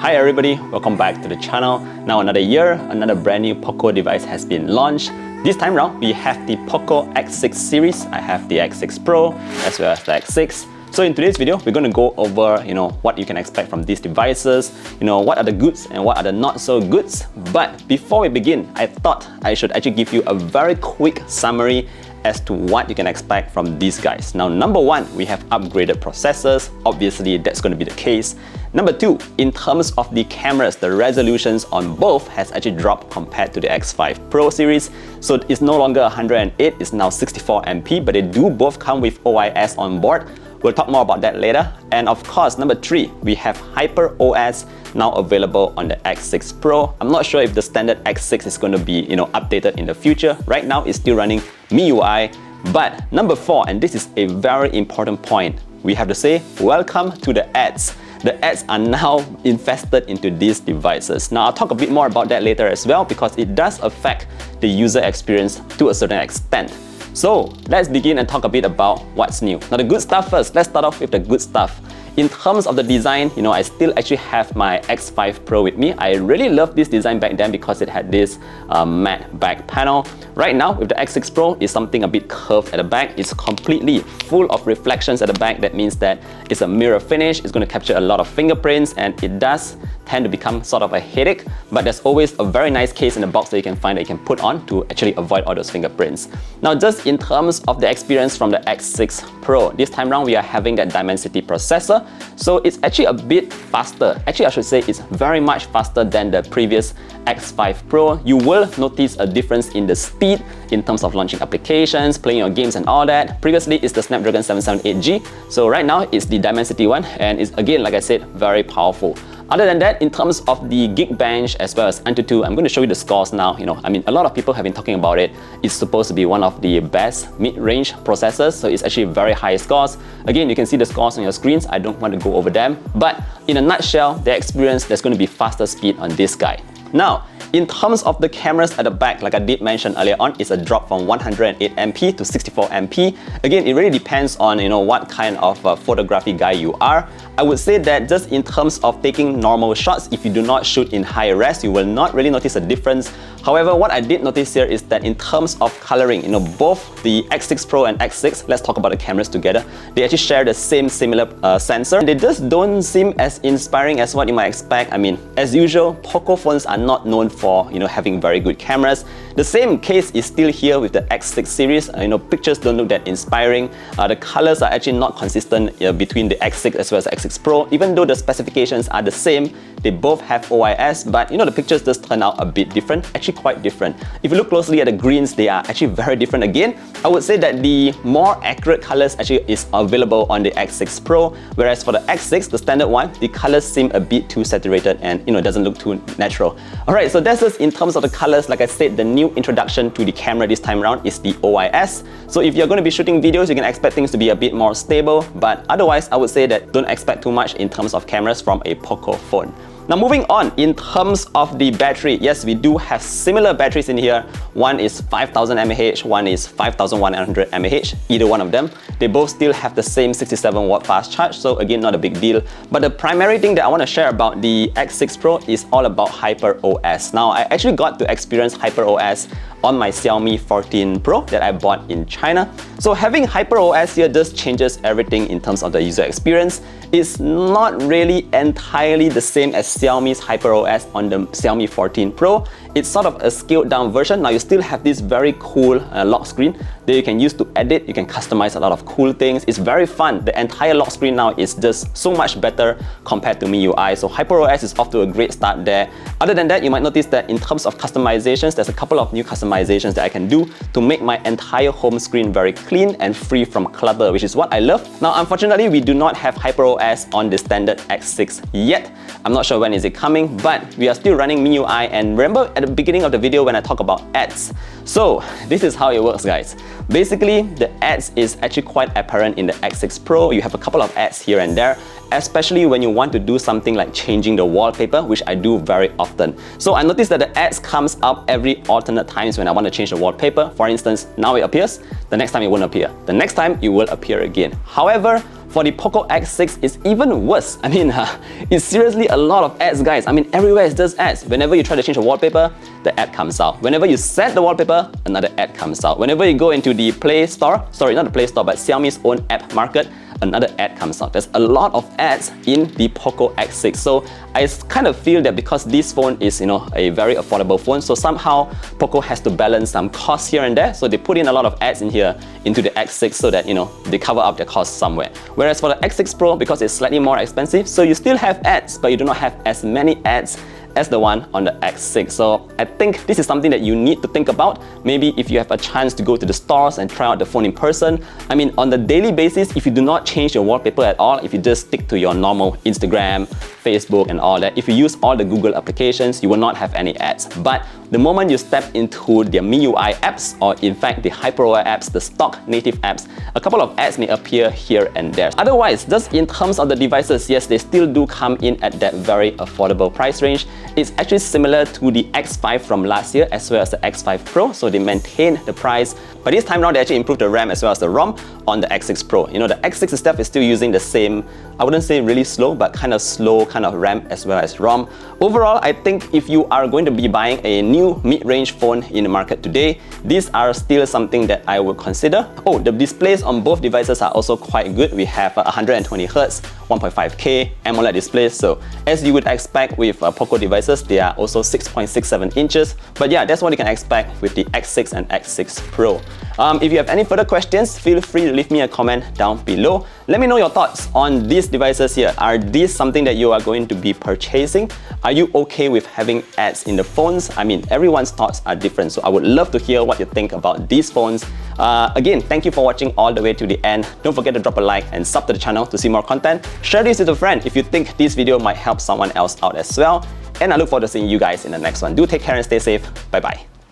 Hi everybody, welcome back to the channel. Now another year, another brand new POCO device has been launched. This time around, we have the POCO X6 series. I have the X6 Pro as well as the X6. So in today's video, we're going to go over, what you can expect from these devices, what are the goods and what are the not so goods. But before we begin, I thought I should actually give you a very quick summary as to what you can expect from these guys. Now, number one, we have upgraded processors. Obviously, that's going to be the case. Number two, in terms of the cameras, the resolutions on both has actually dropped compared to the X5 Pro series. So it's no longer 108, it's now 64MP, but they do both come with OIS on board. We'll talk more about that later. And of course, number three, we have Hyper OS now available on the X6 Pro. I'm not sure if the standard X6 is going to be, updated in the future. Right now, it's still running MIUI. But number four, and this is a very important point, we have to say, welcome to the ads. The ads are now infested into these devices. Now, I'll talk a bit more about that later as well because it does affect the user experience to a certain extent. So let's begin and talk a bit about what's new. Now the good stuff first, let's start off with the good stuff. In terms of the design, I still actually have my X5 Pro with me. I really loved this design back then because it had this matte back panel. Right now, with the X6 Pro, it's something a bit curved at the back. It's completely full of reflections at the back. That means that it's a mirror finish. It's going to capture a lot of fingerprints and it does tend to become sort of a headache, but there's always a very nice case in the box that you can find that you can put on to actually avoid all those fingerprints. Now, just in terms of the experience from the X6 Pro, this time around we are having that Dimensity processor, so it's actually a bit faster. Actually, I should say it's very much faster than the previous X5 Pro. You will notice a difference in the speed in terms of launching applications, playing your games and all that. Previously, it's the Snapdragon 778G, so right now it's the Dimensity one, and it's again, like I said, very powerful. Other than that, in terms of the Geekbench as well as Antutu, I'm going to show you the scores now. A lot of people have been talking about it. It's supposed to be one of the best mid-range processors, so it's actually very high scores. Again, you can see the scores on your screens. I don't want to go over them, but in a nutshell, the experience, there's going to be faster speed on this guy. Now, in terms of the cameras at the back, like I did mention earlier on, it's a drop from 108MP to 64MP. Again, it really depends on what kind of photography guy you are. I would say that just in terms of taking normal shots, if you do not shoot in high res, you will not really notice a difference. However, what I did notice here is that in terms of coloring, both the X6 Pro and X6, let's talk about the cameras together, they actually share the same similar sensor. They just don't seem as inspiring as what you might expect. As usual, POCO phones are not known for having very good cameras. The same case is still here with the X6 series. Pictures don't look that inspiring. The colors are actually not consistent between the X6 as well as the X6 Pro. Even though the specifications are the same, they both have OIS, but the pictures just turn out a bit different, actually quite different. If you look closely at the greens, they are actually very different again. I would say that the more accurate colors actually is available on the X6 Pro, whereas for the X6, the standard one, the colors seem a bit too saturated and it doesn't look too natural. Alright, so that's just in terms of the colors. Like I said, the new introduction to the camera this time around is the OIS. So if you're going to be shooting videos, you can expect things to be a bit more stable, but otherwise, I would say that don't expect too much in terms of cameras from a POCO phone. Now moving on, in terms of the battery, yes, we do have similar batteries in here. One is 5000 mAh, one is 5100 mAh, either one of them. They both still have the same 67 watt fast charge, so again, not a big deal. But the primary thing that I want to share about the X6 Pro is all about Hyper OS. Now, I actually got to experience Hyper OS on my Xiaomi 14 Pro that I bought in China. So having Hyper OS here just changes everything in terms of the user experience. It's not really entirely the same as Xiaomi's Hyper OS on the Xiaomi 14 Pro. It's sort of a scaled down version. Now you still have this very cool lock screen that you can use to edit. You can customize a lot of cool things. It's very fun. The entire lock screen now is just so much better compared to MIUI. So Hyper OS is off to a great start there. Other than that, you might notice that in terms of customizations, there's a couple of new customizations that I can do to make my entire home screen very clean and free from clutter, which is what I love. Now, unfortunately, we do not have Hyper OS on the standard X6 yet. I'm not sure when is it coming, but we are still running MIUI. And remember at the beginning of the video when I talk about ads. So this is how it works, guys. Basically, the ads is actually quite apparent in the X6 Pro. You have a couple of ads here and there, especially when you want to do something like changing the wallpaper, which I do very often. So I noticed that the ads comes up every alternate times when I want to change the wallpaper. For instance, now it appears, the next time it won't appear. The next time it will appear again. However, For the POCO X6, it's even worse. I mean, it's seriously a lot of ads, guys. I mean, everywhere is just ads. Whenever you try to change the wallpaper, the ad comes out. Whenever you set the wallpaper, another ad comes out. Whenever you go into the Play Store, sorry, not the Play Store, but Xiaomi's own app market, another ad comes out. There's a lot of ads in the POCO X6. So I kind of feel that because this phone is, a very affordable phone, so somehow POCO has to balance some costs here and there. So they put in a lot of ads in here into the X6 so that, they cover up their costs somewhere. Whereas for the X6 Pro, because it's slightly more expensive, so you still have ads, but you do not have as many ads as the one on the X6. So I think this is something that you need to think about. Maybe if you have a chance to go to the stores and try out the phone in person. I mean, on the daily basis, if you do not change your wallpaper at all, if you just stick to your normal Instagram, Facebook and all that, if you use all the Google applications, you will not have any ads. But the moment you step into their MIUI apps, or in fact the HyperOS apps, the stock native apps, a couple of ads may appear here and there. Otherwise, just in terms of the devices, yes, they still do come in at that very affordable price range. It's actually similar to the X5 from last year as well as the X5 Pro, so they maintain the price. But this time around, they actually improved the RAM as well as the ROM on the X6 Pro. The X6 itself is still using the same, I wouldn't say really slow, but kind of slow kind of RAM as well as ROM. Overall, I think if you are going to be buying a new mid-range phone in the market today, these are still something that I would consider. Oh, the displays on both devices are also quite good. We have 120Hz, 1.5K AMOLED displays. So as you would expect with POCO devices, they are also 6.67 inches. But yeah, that's what you can expect with the X6 and X6 Pro. If you have any further questions, feel free to leave me a comment down below. Let me know your thoughts on these devices here. Are these something that you are going to be purchasing? Are you okay with having ads in the phones? I mean, everyone's thoughts are different, so I would love to hear what you think about these phones. Again, thank you for watching all the way to the end. Don't forget to drop a like and sub to the channel to see more content. Share this with a friend if you think this video might help someone else out as well. And I look forward to seeing you guys in the next one. Do take care and stay safe. Bye-bye.